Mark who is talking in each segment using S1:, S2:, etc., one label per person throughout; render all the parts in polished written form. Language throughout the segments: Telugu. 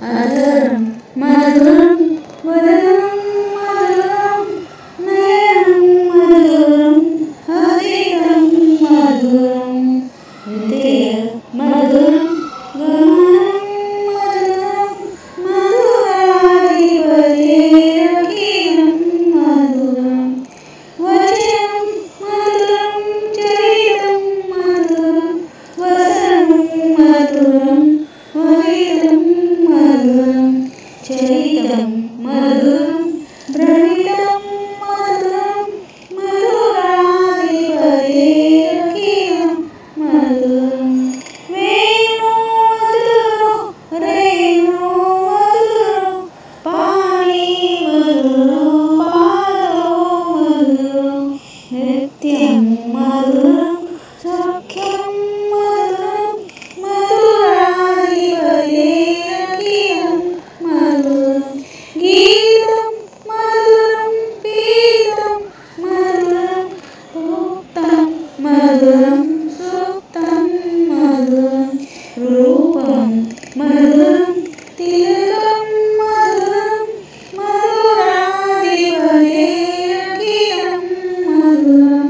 S1: అధరం మధురం వదనం మధురం నయనం మధురం హృదయం మధురం హృదయ మధురం గమనం మధురం మధురాధిపతిరకిలం మధురం వచనం మధురం చరితం మధురం వసనం మధురం వహితం మధురం చరితం మధురం భ్రమితం మధురం మధురాధిపతిరకిలం మధురం వేణు మధురం రేణు మధురం పాణి మధురం పాదో మధురం నిత్యం మధురం సఖ్యం మధురం మధురాధిపతిరకిలం మధురం గీతం మధురం పీతం మధురం భూక్తం మధురం సూక్తం మధురం రూపం మధురం తిలకం మధురం మధురాధిపతిరకిలం మధురం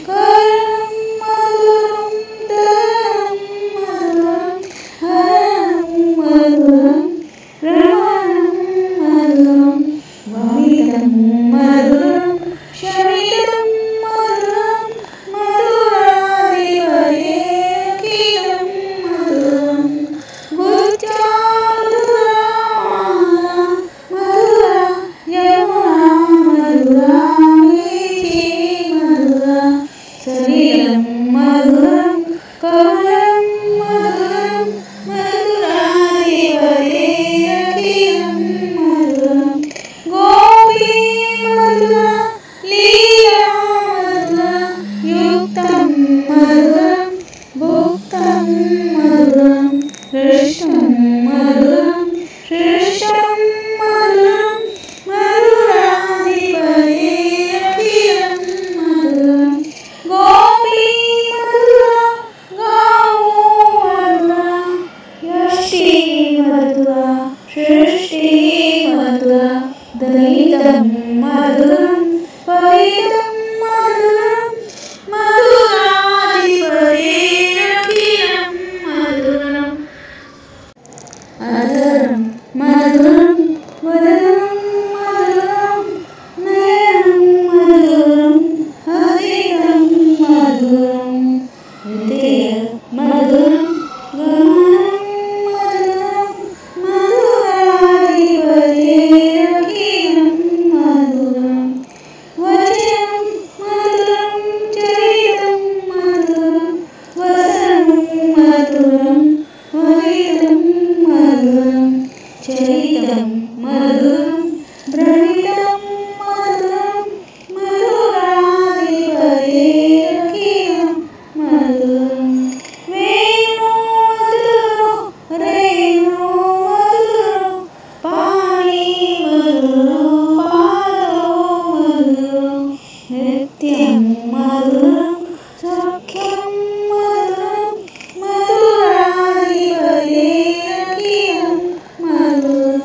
S1: కరం మధురం దరం మధురం హరం మధురం రమణం మధురం వమితం మధురం శమితం మధురం మధురాధిపతిరకిలం మధురం గుచ్చా మధురా యమునా మధురా వీచి మధురా సలిలం మధురం కమలం మధురం మధురాధిపతిరకిలం మధురం గోపీ మధురా లీలా మధురా యుక్తం మధురం భుక్తం మధురం హృష్టం మధురం హృష్టం మధురం మధురాధిపతిరకిలం మధురం గోపీ మధురా గావో మధురా యష్టి మధురా సృష్టి మధురా దళితం మధురం పరితం మధురం మధురాధిపతిరకిలం మధురం అధరం మధురం వదనం మధురం నయనం మధురం హృదయం మధురం హృదయ మధురం గమనం మధురం మధురాధిపతిరకిలం మధురం వచనం మధురం చరితం మధురం వసనం మధురం వహితం మధురం చరితం మధురం భ్రమితం మధురం మధురాధిపతిరకిలం మధురం వేణు మధురం రేణు మధురం పాణి మధురం పాదో మధురం నిత్యం మధురం సఖ్యం మధురం మధురాధిపతిరకిలం మధురం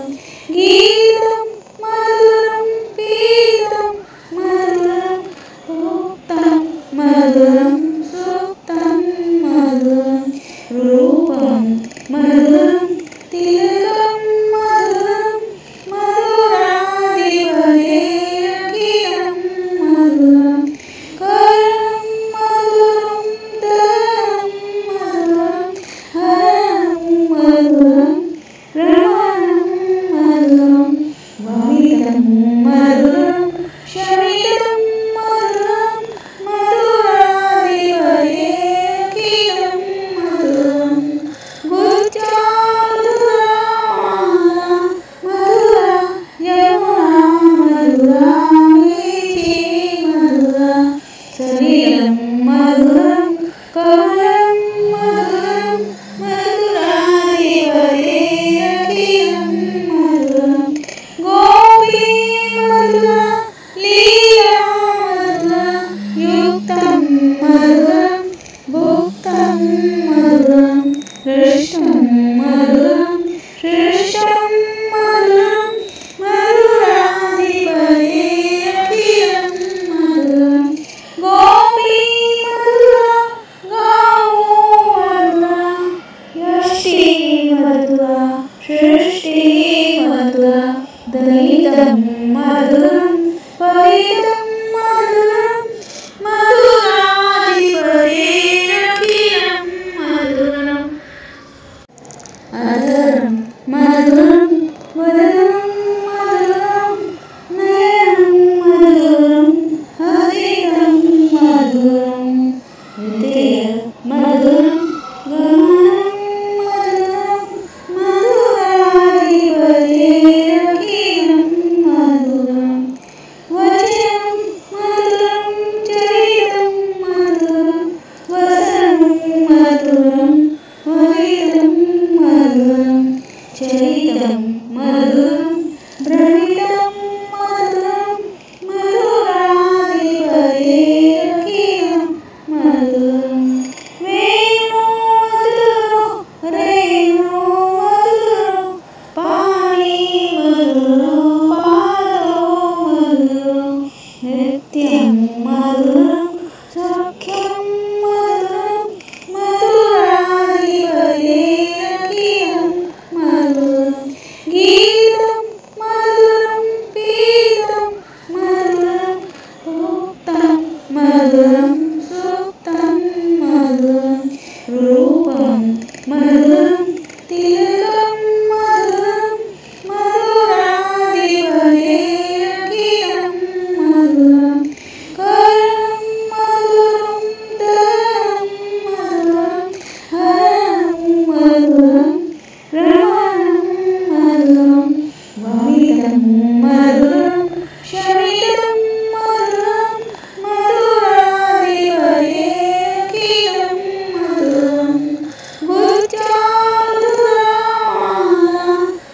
S1: सृष्टि मधुरा दलितं मधुरं परितं मधुरं मधुराधिपतेरखिलं मधुरम् अधरं मधुरं वदनं मधुरं नयनं मधुरं हृदयं मधुरं हृदय मधुरं गमनं मधुरं मधुराधिपतेरखिलं मधुरं वचनं मधुरं चरितं मधुरं वसनं मधुरं वरितं मधुरं चरितं मधुरं भ्रमितं मधुरं मधुराधिपतेरखिलं मधुरं वेणो मधुरो रेणो मधुरो पाणि मधुरो पादो मधुरो नृत्यं मधुरं सख्यं मधुरं मधुराधिपतेरखिलं मधुरं गीतं मधुरं पीतं मधुरं उक्तं मधुरं सूक्तं मधुरं रूपं मधुरं तिलकं मधुरं मधुराधिपतेरखिलं मधुरं कर्णं मधुरं दलनं मधुरं हरणं मधुरं रमणं मधुरं वमितं मधुरं शमितं मधुरं मधुराधिपतेरखिलं मधुरं बुद्ध्या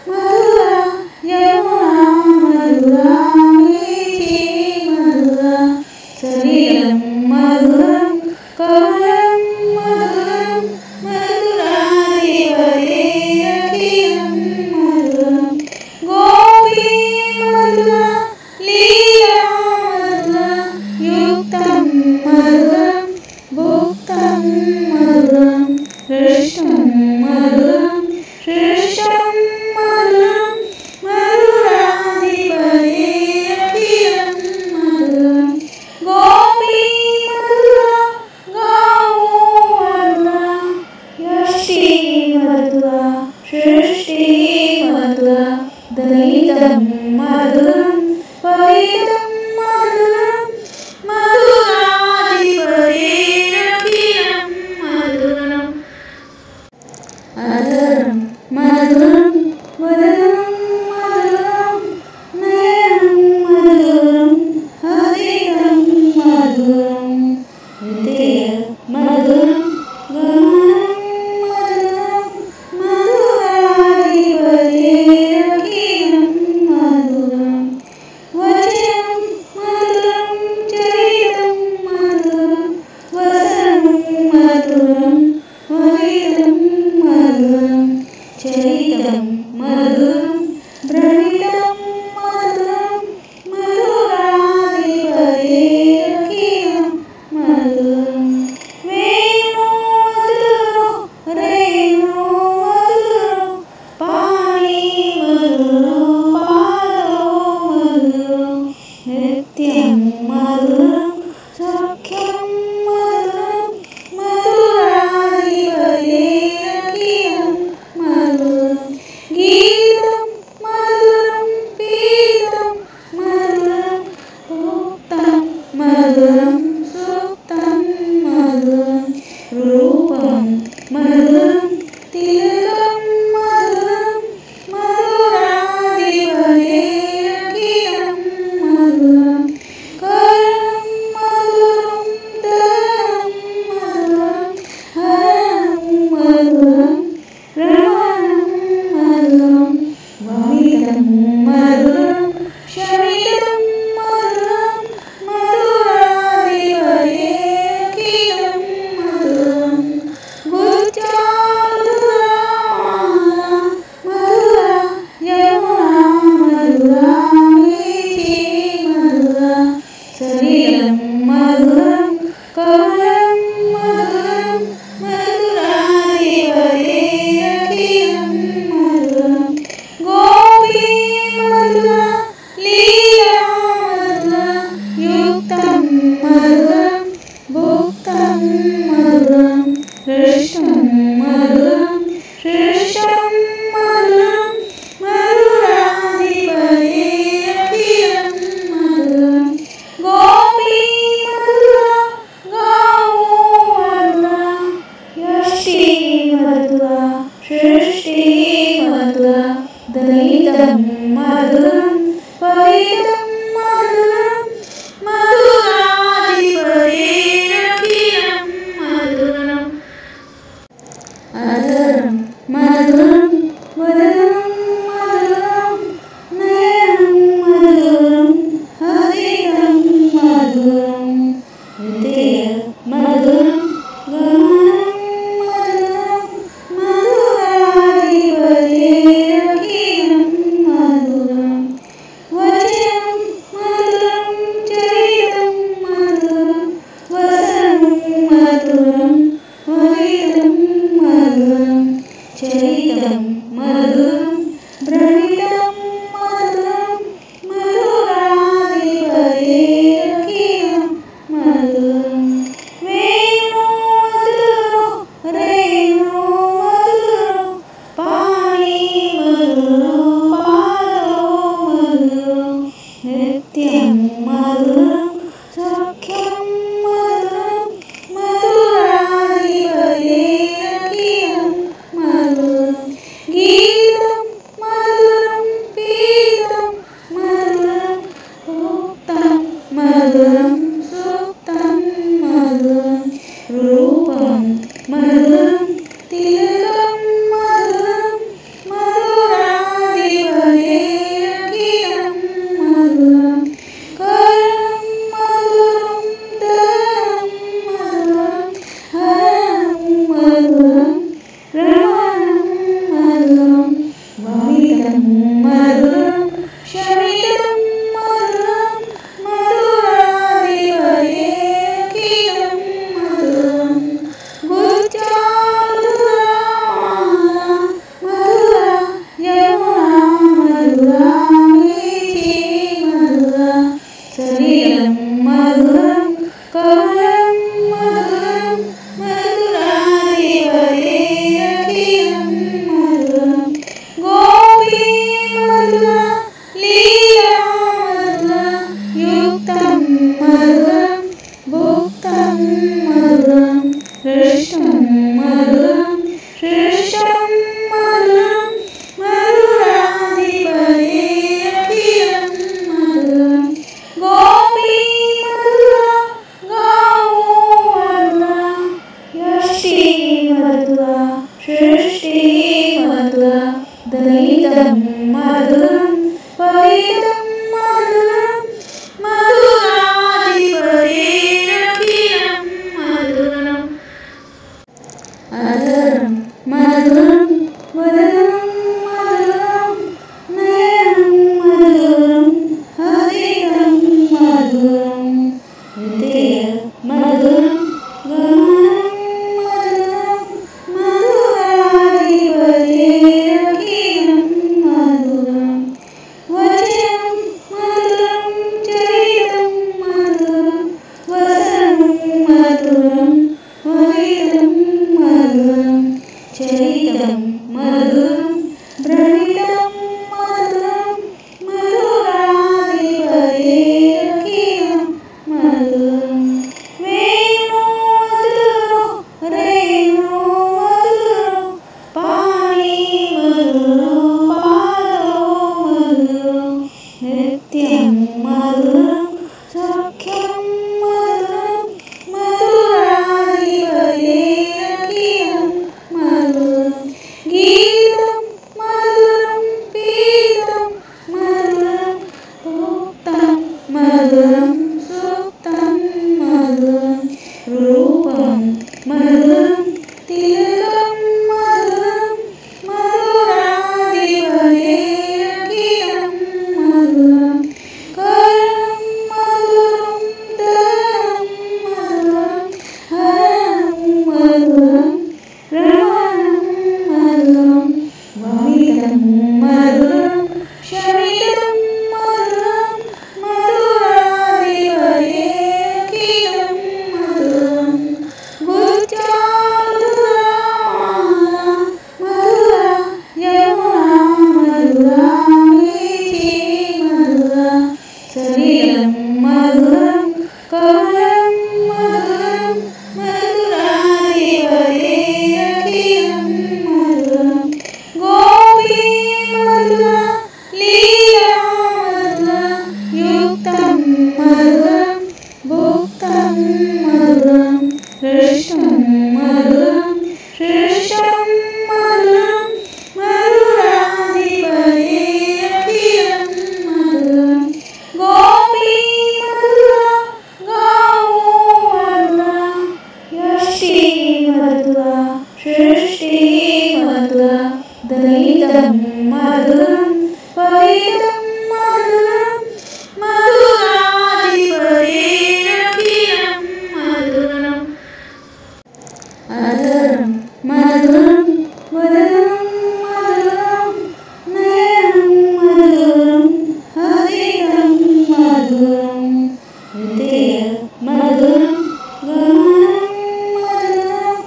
S1: मधुरा यमुना मधुरा वीथि मधुरा सलिलं मधुरं कमलं मधुरं मधुराधिपतेरखिलं मधुरं गोपी मधुरा लीला मधुरा युक्तं मधुरं भुक्तं मधुरं हृष्टं मधुरं सृष्टं मधुरं मधुराधिपतेरखिलं मधुरं गोपी मधुरा गावो मधुरा यष्टि मधुरा सृष्टि मधुरा दलितं मधुरं परितं मधुरं मधुराधिपतेरखिलं मधुरम् अधरं मधुरं वदनं मधुरं नयनं मधुरं हृदयं मधुरं हृदय मधुरं गमनं मधुरं मधुराधिपतेरखिलं मधुरं वचनं मधुरं चरितं मधुरं वसनं मधुरं वरितं मधुरं चरितं मधुरं भ्रमितं मधुरं मधुराधिपतेरखिलं मधुरं वेणो मधुरो रेणो मधुरो पाणि मधुरो पादो मधुरो नृत्यं मधुरं सख्यं मधुरं मधुराधिपतेरखिलं मधुरं गीतं मधुरं पीतं मधुरं उक्तं मधुरं सूक्तं मधुरं रूपं मधुरं तिलकं मधुरं मधुरा దళితం మధురం ఫలితం మధురం మధురాధిపతిరఖిలం మధురం అధరం మధురం వదనం మధురం నయనం మధురం హరితం మధురం హృదయ మధురం గమనం మధురం మధురాధిపతిరఖిలం మధురం వచనం మధురం చరితం మధురం వసనం మధురం వరితం మధురం చరితం మధురం భ్రమితం మధురం మధురాధిపతిరఖిలం మధురం వేణు మధురం రేణు మధురం పాణి మధురం పాదో మధురం నిత్యం మధురం సఖ్యం మధురం మధురాధిపతిరఖిలం మధురం గీతం మధురం పీతం మధురం సూక్తం మధురం సూక్తం మధురం రూపం మధురం తిలకం మధురం మధురాధిపతిరఖిలం మధురం కరం మధురం దరం మధురం హరం మధురం రమణం మధురం వమితం మధురం శమితం మధురం మధురాధిపతిరఖిలం మధురం గుచ్చామధురా మధురా యమునా మధురా వీచి మధురా సలిలం మధురం కమలం మధురం మధురాధిపతిరఖిలం మధురం గోపీ మధురా లీలా మధురా యుక్తం మధురం భుక్తం మధురం హృష్టం మధురం హృష్టం మధురం మధురాధిపతిరఖిలం మధురం గోపీ మధురా గావో మధురా యష్టి మధురా సృష్టి మధురా దళితం మధురం ఫలితం మధురం మధురాధిపతిరఖిలం మధురం అధరం మధురం వదనం మధురం నయనం మధురం హరితం మధురం హృదయ మధురం గమనం మధురం మధురాధిపతిరఖిలం మధురం వచనం మధురం చరితం మధురం వసనం మధురం వరితం మధురం చరితం మధురం భ్రమితం మధురం మధురాధిపతిరఖిలం మధురం వేణు మధురం రేణు మధురం పాణి మధురం పాదో మధురం నిత్యం మధురం సఖ్యం మధురం మధురాధిపతిరఖిలం మధురం గీతం మధురం పీతం మధురం సూక్తం మధురం సూక్తం మధురం రూపం మధురం తిలకం మధురం మధురాధిపతిరఖిలం మధురం కరం మధురం దరం మధురం హరం మధురం రమణం మధురం వమితం మధురం శమితం మధురం మధురాధిపతిరఖిలం మధురం గుచ్చామధురా మధురా యమునా మధురా వీచి మధురా సలిలం మధురం కమలం మధురం మధురాధిపతిరఖిలం మధురం గోపీ మధురం పవిత్రం మధురం మధురాధిపతిరఖిలం మధురం అధరం మధురం వదనం మధురం నయనం మధురం హృదయం మధురం హృదయ మధురం గమనం మధురం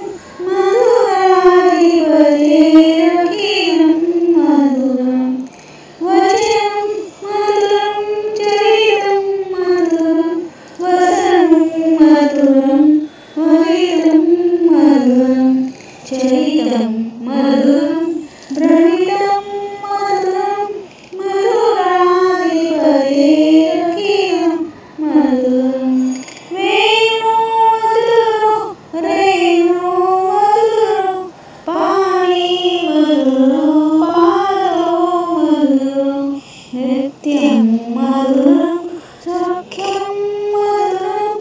S1: మధురాధిపతిరఖిలం మధురం వచనం మధురం చరితం మధురం వసనం మధురం వరితం మధురం చరితం మధురం ద్రవిడం మధురం మధురాధిపతిరఖిలం మధురం వేణు మధురం రేణు మధురం పాణి మధురం పాదో మధురం నిత్యం మధురం సఖ్యం మధురం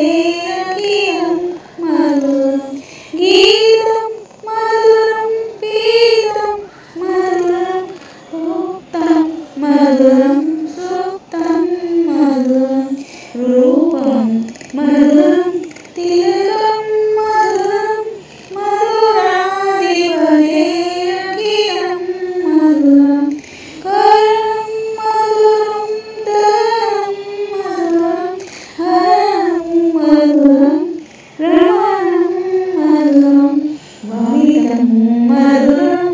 S1: మధురాధిపతిరఖిలం మధురం గీతం మధురం పీతం మధురం ఉక్తం మధురం సూక్తం మధురం రూపం మధురం తిలకం మధురం మధురాధిపతిరఖిలం మధురం కరణం మధురం దహనం మధురం హరణం మధురం రమణం మధురం వమితం మధురం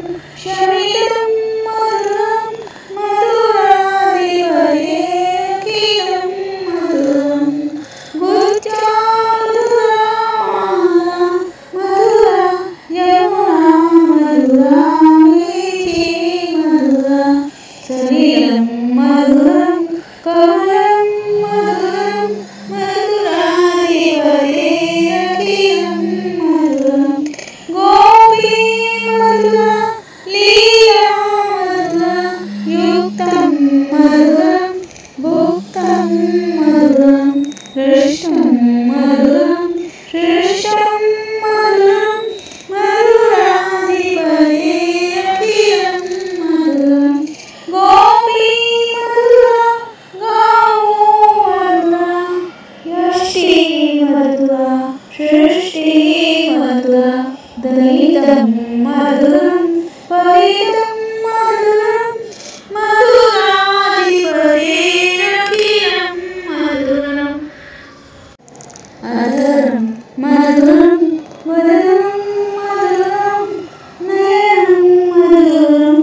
S1: శమితం మధురం మధురాధిపతిరఖిలం మధురం మధురా యమునా మధురా మీఠీ మధురా సలిలం మధురం కమలం మధురం మధురాధిపతిరఖిలం మధురం గోపీ మధురా లీలా మధురా యుక్తం మధురం భుక్తం మధురం హృష్టం మధురం హృష్టం మధురం మధురాధిపతిరఖిలం మధురం గోపీ మధురా గావో మధురా యష్టి మధురా సృష్టి మధురా దళితం మధురం పవిత్రం మధురం మధురాధిపతిరఖిలం మధురం అధరం మధురం వదనం మధురం నయనం మధురం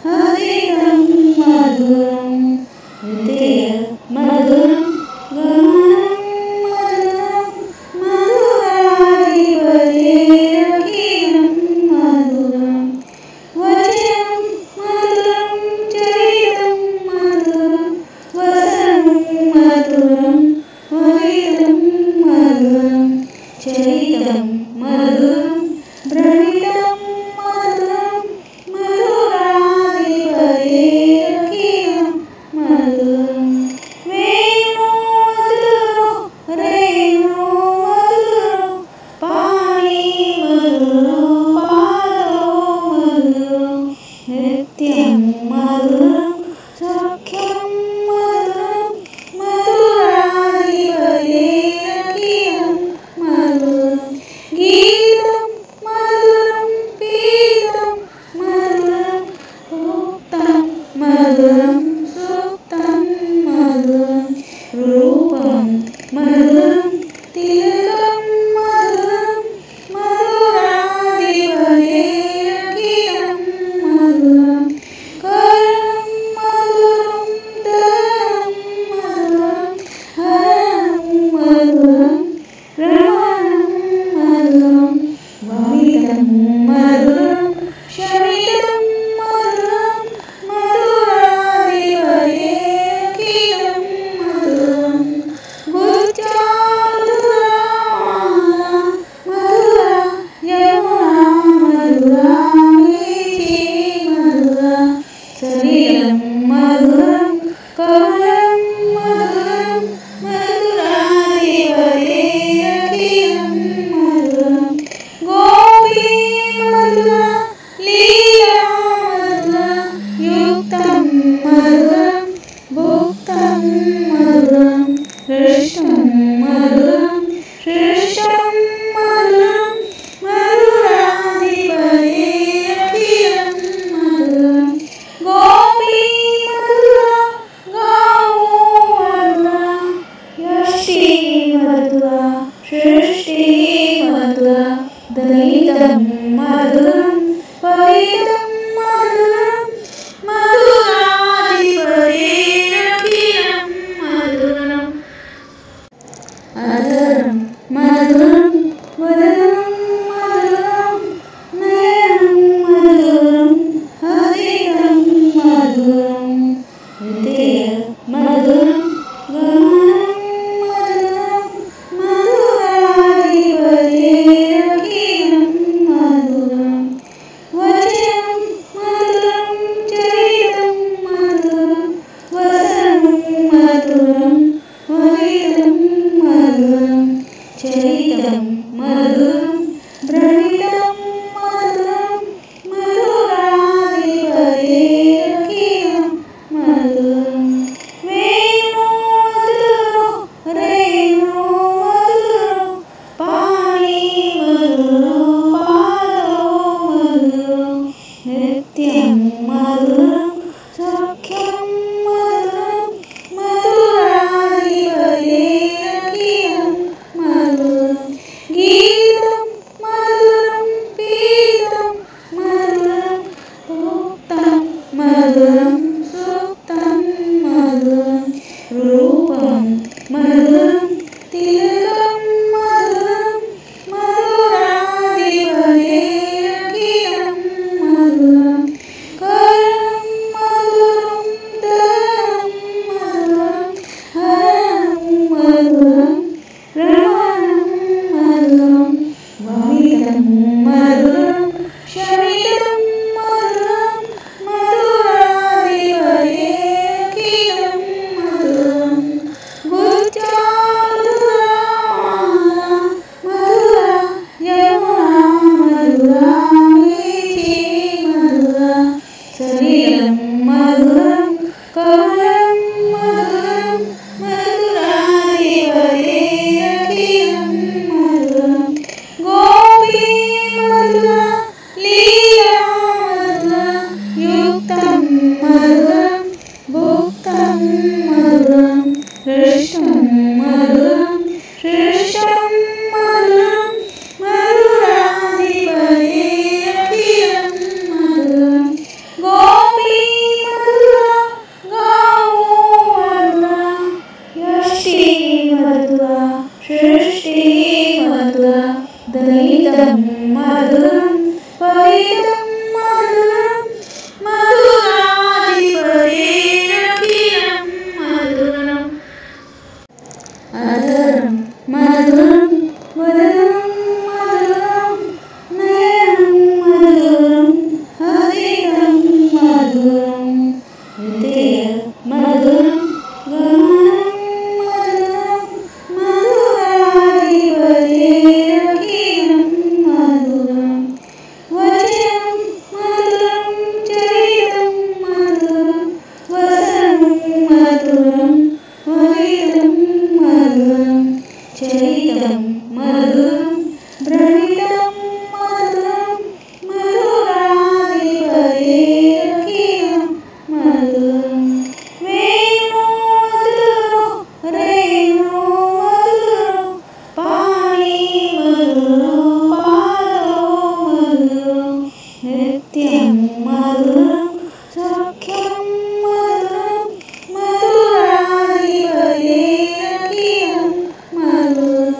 S1: హృదయం మధురం హృదయ మధురం గమనం మధురం మధురాధిపతిరఖిలం మధురం వచనం మధురం చరితం మధురం వసనం మధురం వరితం మధురం చరితం మధురం ద్రవిడం మధురం మధురాధిపతిరఖిలం మధురం వేణు మధురం రేణు మధురం పాణి మధురం పాదో మధురం నిత్యం మధురం సఖ్యం మధురం మధురాధిపతిరఖిలం మధురం గీతం మధురం పీతం మధురం ఉక్తం మధురం సూక్తం మధురం రూపం మధురం తిలకం మధురం మధురాధిపతిరఖిలం మధురం కరణం మధురం దహనం మధురం హరణం మధురం రమణం మధురం వమితం మధురం శమితం మధురం మధురాధిపతిరఖిలం మధురం మధురా యమునా మధురా మీఠీ మధురా సలిలం మధురం కమలం మధురం మధురాధిపతిరఖిలం మధురం గోపీ మధురా లీలా श्रेष्ठं मधुरं श्रेष्ठं मधुरं मधुराधिपतेरखिलं मधुरं गोपी मधुरा गावो मधुरा यष्टि मधुरा सृष्टि मधुरा दलितं मधुरं परितं मधुरं मधुराधिपतेरखिलं मधुरम् अधरं मधुरं वदनं मधुरं नयनं मधुरं हसितं मधुरं हृदयं मधुरं गमनं मधुरं मधुराधिपतेरखिलं मधुरं वचनं मधुरं चरितं मधुरं वसनं मधुरं वलितं मधुरं चरितं मधुरं भ्रमितं मधुरं मधुराधिपतेरखिलं मधुरं वेणो मधुरो रेणो मधुरो पाणि मधुरो पादो मधुरो नृत्यं मधुरं सख्यं मधुरं मधुराधिपतेरखिलं मधुरं गीतं मधुरं पीतं मधुरं भुक्तं मधुरं सुप्तं मधुरं रूपं मधुरं तिलकं मधुरं मधुराधिपतेरखिलं मधुरं करणं मधुरं दहनं मधुरं हरणं मधुरं रमणं मधुरं वमितं मधुरं शमितं मधुरं मधुराधिपतेरखिलं मधुरं गुच्चा मधुरा यमुना मधुरा मीठी मधुरा सलिलं मधुरं कमलं मधुरं मधुराधिपतेरखिलं मधुरं गोपी मधुरा लीला मधुरा युक्तं मधुरं भुक्तं मधुरं श्रेष्ठं मधुरं श्रेष्ठं मधुरं मधुराधिपतेरखिलं मधुरं गोपी मधुरा गावो मधुरा यष्टि मधुरा सृष्टि मधुरा दलितं मधुरं परितं मधुरं मधुराधिपतेरखिलं मधुरम् अधरं मधुरं वदनं मधुरं नयनं मधुरं हसितं मधुरं हृदयं मधुरं गमनं मधुरं मधुराधिपतेरखिलं मधुरं वचनं मधुरं चरितं मधुरं वसनं मधुरं वलितं मधुरं चरितं मधुरं भ्रमितं मधुरं मधुराधिपतेरखिलं मधुरं वेणो मधुरो रेणो मधुरो पाणि मधुरो पादो मधुरो नृत्यं मधुरं सख्यं मधुरं मधुराधिपतेरखिलं मधुरं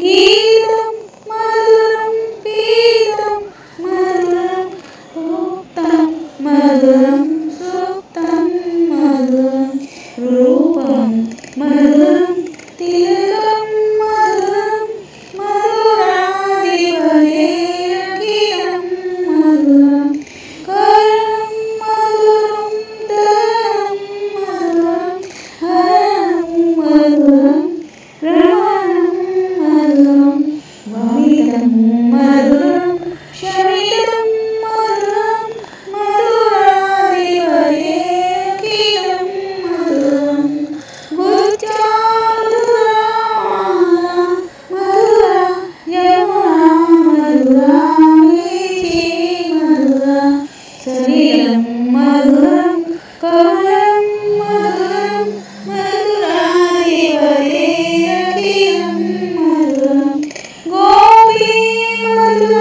S1: गीतं मधुरं पीतं मधुरं भुक्तं मधुरं सुप्तं मधुरं रूपं मधुरं तिलकं मधुरं मधुराधिपतेरखिलं मधुरं करणं मधुरं సలిలం మధురం కమలం మధురం మధురాధిపతేరఖిలం మధురం గోపీ మధుర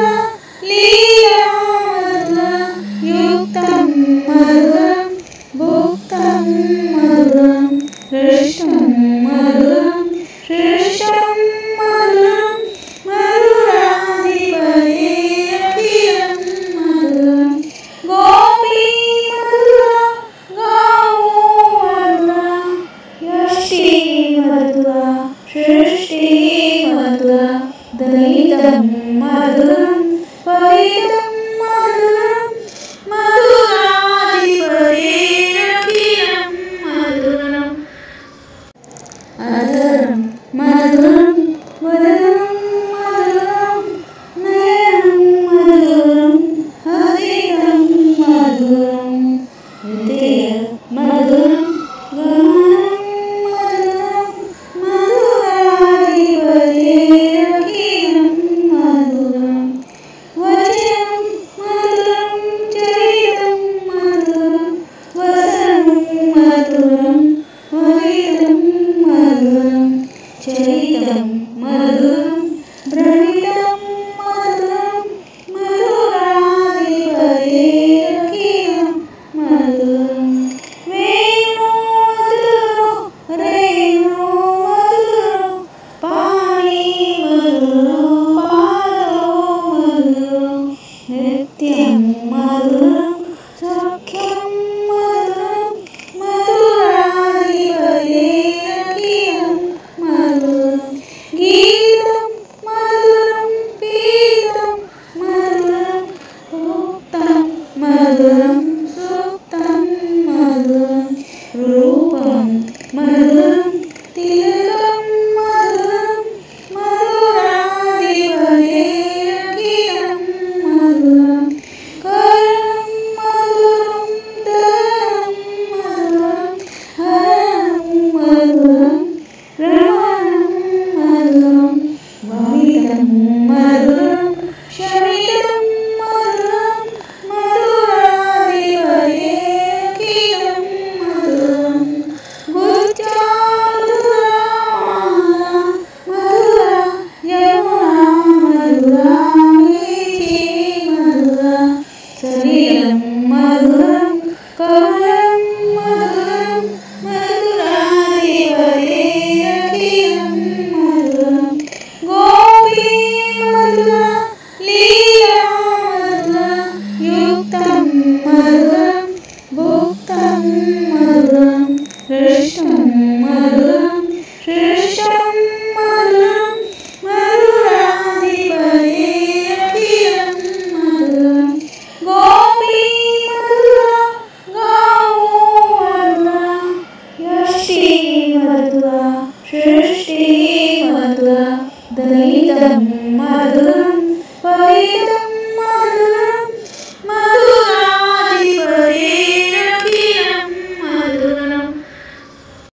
S1: లీలా మధుర యుక్తం మధురం భుక్తం మధురం హృష్టం మధురం హృష్టం మధురం మధురాధిపతేరఖిలం మధురం గోపీ మధుర గావో మధుర యష్టి మధుర సృష్టి మధుర దళితం మధురం పరితం మధురం మధురాధిపతేరఖిలం మధురం అధరం మధురం వదనం మధురం నయనం మధురం హరితం మధురం హృదయ మధురం గమనం మధురం మధురాధిపతేరఖిలం మధురం వచనం మధురం చరితం మధురం వసనం మధురం వరితం మధురం చరితం మధురం భ్రమితం మధురం మధురాధిపతేరఖిలం మధురం వేణు మధురం రేణు మధురం పాణి మధురం పాదో మధురం నిత్యం మధురం సఖ్యం మధురం మధురాధిపతేరఖిలం మధురం గీతం మధురం పీతం మధురం ఉక్తం మధురం సూక్తం మధురం రూపం మధురం తిలకం మధురం మధురాధిపతేరఖిలం మధురం కరణం మధురం దళనం మధురం హరణం మధురం రమణం మధురం వమితం మధురం శమితం మధురం మధురాధిపతేరఖిలం మధురం గుజ్జా మధుర యమునా మధుర వీచి మధుర సలిలం మధురం కమలం మధురం మధురాధిపతేరఖిలం మధురం గోపీ మధుర లీలా మధుర యుక్తం మధురం